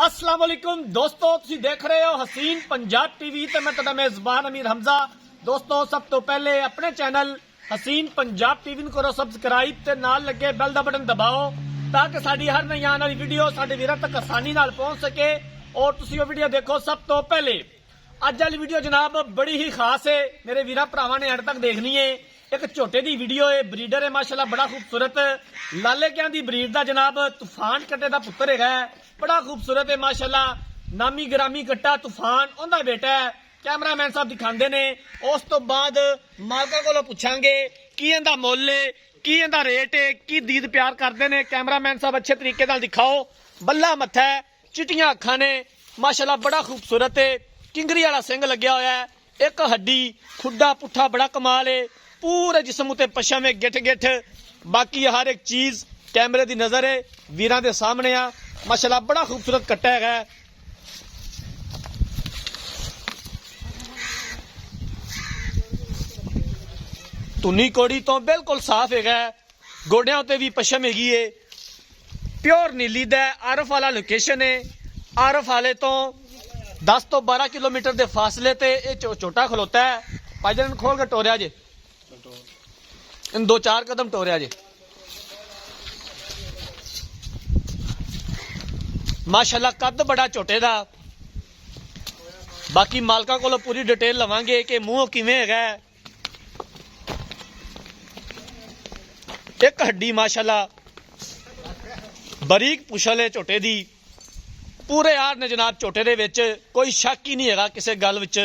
अस्सलाम वालेकुम दोस्तों, तुसी देख रहे हो हसीन पंजाब टीवी ते मैं तुहाडा मेजबान अमीर हमजा। दोस्तों, सब तो पहले अपने चैनल हसीन पंजाब टीवी ਨੂੰ करो सबसक्राइब ते नाल लगे बैल दा बटन दबाओ ताकि साडी हर नई आने वाली वीडियो साडे वीरां तक आसानी नाल पहुंच सके और तुसी वो वीडियो देखो सब तो पहले। अज वाली वीडियो जनाब बड़ी ही खास है, मेरे वीरां भरावां ने एंड तक देखनी है। एक झोटे दी वीडियो है, ब्रीडर है माशाल्लाह बड़ा खूबसूरत लाले क्या दी ब्रीड दा जनाब तूफान कट्टे दा पुत्र है, बड़ा खूबसूरत है माशाल्लाह। नामी ग्रामी कट्टा तूफान उनका बेटा है। कैमरामैन साहब दिखाते ने, उस तो बाद मालका को पूछांगे की इहदा मुल है, की इहदा रेट है, की दीद प्यार करते हैं। कैमरामैन साहब अच्छे तरीके नाल दिखाओ। बल्ला मत्था है, चिट्टियां अखां ने माशाल्लाह बड़ा खूबसूरत है। किंगरी वाला सिंह लग्या होया है, एक हड्डी खुड्डा पुट्ठा बड़ा कमाल है। पूरे जिस्म उत्ते पशम है, गिठ गिठ बाकी हर एक चीज कैमरे की नजर है वीरां दे सामने आ। माशाल्लाह बड़ा खूबसूरत कट्टा है। धुनी कोड़ी तो बिल्कुल साफ है, गोडियां उत्ते भी पशम हैगी है। प्योर नीली दा आरफ वाला लोकेशन है। आरफ वाले तो 10 तो 12 किलोमीटर के फासले ते छोटा खलोता है। भाईजान खोल के टोरिया जे, इन 2-4 कदम टोरिया जे। माशाल्लाह कद बड़ा झोटे दा। बाकी मालका को पूरी डिटेल लवांगे कि मूंह किवें हैगा। एक हड्डी माशाल्लाह बरीक पुछल है झोटे दी। पूरे यार ने जनाब झोटे दे विच कोई शक ही नहीं हैगा किसी गल विच।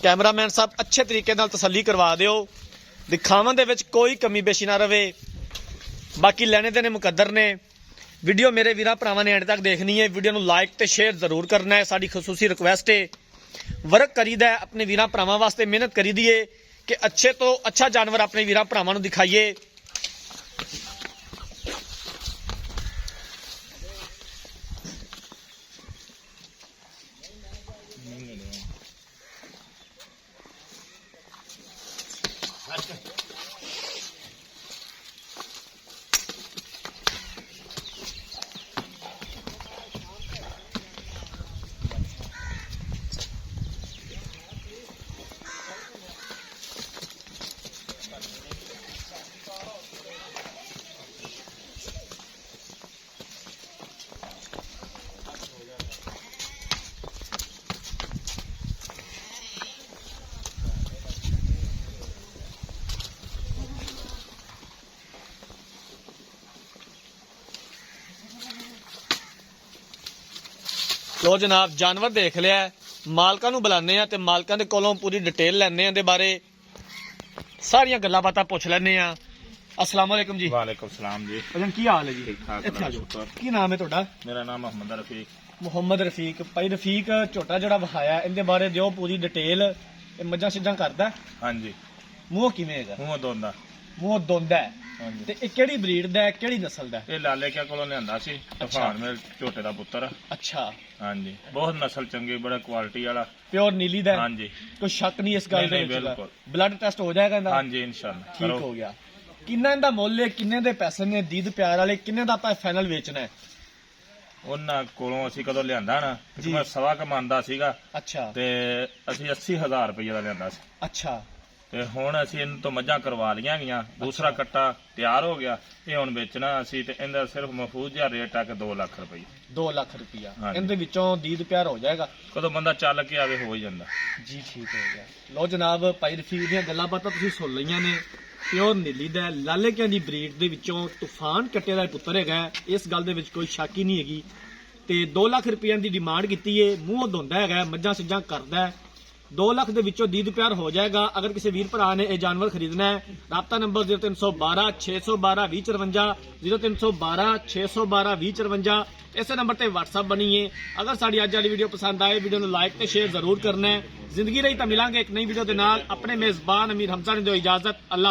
कैमरामैन साहब अच्छे तरीके नाल तसल्ली करवा दियो, दिखावन दे विच कोई कमी बेशी ना रवे। बाकी लेने देने मुकद्दर ने। वीडियो मेरे वीरां भरावां ने एंड तक देखनी है। वीडियो नूं लाइक ते शेयर जरूर करना है, साडी खसूसी रिक्वेस्ट है। वर्क करीदा है अपने वीरां भरावां वास्ते, मेहनत करी दी है कि अच्छे तो अच्छा जानवर अपने वीरां भरावां नूं दिखाइए। लो जनाब जानवर देख लिया, मालका नूं बुलाने आ ते मालका दे कोलों पूरी डिटेल लैने आ, दे बारे सारियां गल्लां बातां पुछ लैने आ। अस्सलाम वालेकुम जी। वालेकुम सलाम जी। भजन की हाल है जी? ठीक ठाक इत्थे आ जाओ। शुक्र। की नाम है तुहाडा? मेरा नाम मोहम्मद रफीक। मुहम्मद रफीक। भाई रफीक झोटा जड़ा वहाया इनके बारे दिओ पूरी डिटेल। मज्जां शिजां करदा? हाँ जी। मूंह किवें हैगा? मूंह दोंदा। मूंह दोंदा है। हाँ जी। ते किहड़ी ब्रीड दा है, किहड़ी नस्ल दा है? ये लाले क्या कोलों लियांदा सी, तूफान मेरे झोटे दा पुत्तर। अच्छा, हाँ जी, बहुत नस्ल चंगी, बड़ा क्वालिटी वाला। प्योर नीली दा है? हाँ जी। कोई शक नहीं इस गल दे नहीं, विच? बिल्कुल। ब्लड टेस्ट हो जाएगा इनदा? हाँ जी इंशाल्लाह ठीक करो। हो गया। किन्ना इनदा मुੱਲ है, किन्ने दे पैसे ने दीद प्यार वाले, किन्ने दा ਆਪਾਂ फाइनल बेचना है? ਉਹਨਾਂ ਕੋਲੋਂ ਅਸੀਂ ਕਦੋਂ ਲਿਆਂਦਾ ਨਾ, ਜੀ। ਮੈਂ ਸਵਾ ਕਮਾਂਦਾ ਸੀਗਾ अच्छा ਤੇ ਅਸੀਂ 80000 ਰੁਪਏ ਦਾ ਲਿਆਂਦਾ ਸੀ। अच्छा ਤੇ ਹੁਣ ਅਸੀਂ ਇਹਨਾਂ ਤੋਂ ਮੱਝਾਂ ਕਰਵਾ ਲੀਆਂ ਗਈਆਂ। ਦੂਸਰਾ ਕੱਟਾ ਤਿਆਰ ਹੋ ਗਿਆ, ਇਹ ਹੁਣ ਵੇਚਣਾ ਅਸੀਂ ਤੇ ਇਹਦਾ ਸਿਰਫ ਮਹਿਫੂਜ਼ ਜਿਹਾ ਰੇਟ ਆ ਕਿ 2 ਲੱਖ ਰੁਪਏ। 2 ਲੱਖ ਰੁਪਇਆ ਹਾਂਜੀ। ਇਹਦੇ ਵਿੱਚੋਂ ਦੀਦ ਪਿਆਰ ਹੋ ਜਾਏਗਾ ਕਦੋਂ ਬੰਦਾ ਚੱਲ ਕੇ ਆਵੇ ਹੋ ਹੀ ਜਾਂਦਾ। ਜੀ। ਠੀਕ ਹੋ ਗਿਆ। ਲੋ ਜਨਾਬ, ਭਾਈ ਰਫੀਕ ਦੀਆਂ ਗੱਲਾਂ ਬਾਤਾਂ ਤੁਸੀਂ ਸੁਣ ਲਈਆਂ ਨੇ। ਪਿਓਰ ਨੀਲੀ ਦਾ ਲਾਲੇਕਿਆਂ ਦੀ ਬਰੀਡ ਦੇ ਵਿੱਚੋਂ ਤੂਫਾਨ ਕੱਟੇ ਦਾ ਪੁੱਤਰ ਹੈਗਾ, ਇਸ ਗੱਲ ਦੇ ਵਿੱਚ ਕੋਈ ਸ਼ੱਕ ਹੀ ਨਹੀਂ ਹੈਗੀ। ਤੇ 2 ਲੱਖ ਰੁਪਈਆਂ ਦੀ ਡਿਮਾਂਡ ਕੀਤੀ ਏ, ਮੂੰਹੋਂ ਧੋਂਦਾ ਹੈਗਾ, ਮੱਝਾਂ ਸਿੱਝਾਂ ਕਰਦਾ ਹੈ। 2 ਲੱਖ ਦੇ ਵਿੱਚੋਂ ਦੀਦ ਪਿਆਰ ਹੋ ਜਾਏਗਾ। ਅਗਰ ਕਿਸੇ ਵੀਰ ਭਰਾ ਨੇ ਇਹ ਜਾਨਵਰ ਖਰੀਦਣਾ ਹੈ, ਰਾਬਤਾ ਨੰਬਰ 0312 612 2054 0312 612 2054, ਇਸੇ ਨੰਬਰ ਤੇ WhatsApp ਬਣੀਏ। ਅਗਰ ਸਾਡੀ ਅੱਜ ਵਾਲੀ ਵੀਡੀਓ ਪਸੰਦ ਆਏ, ਵੀਡੀਓ ਨੂੰ ਲਾਈਕ ਤੇ ਸ਼ੇਅਰ ਜ਼ਰੂਰ ਕਰਨਾ ਹੈ। ਜ਼ਿੰਦਗੀ ਰਹੀ ਤਾਂ ਮਿਲਾਂਗੇ ਇੱਕ ਨਈ ਵੀਡੀਓ ਦੇ ਨਾਲ। ਆਪਣੇ ਮੇਜ਼ਬਾਨ ਅਮੀਰ ਹਮਜ਼ਾ ਨੇ ਦਿਓ ਇਜਾਜ਼ਤ। ਅੱਲਾ।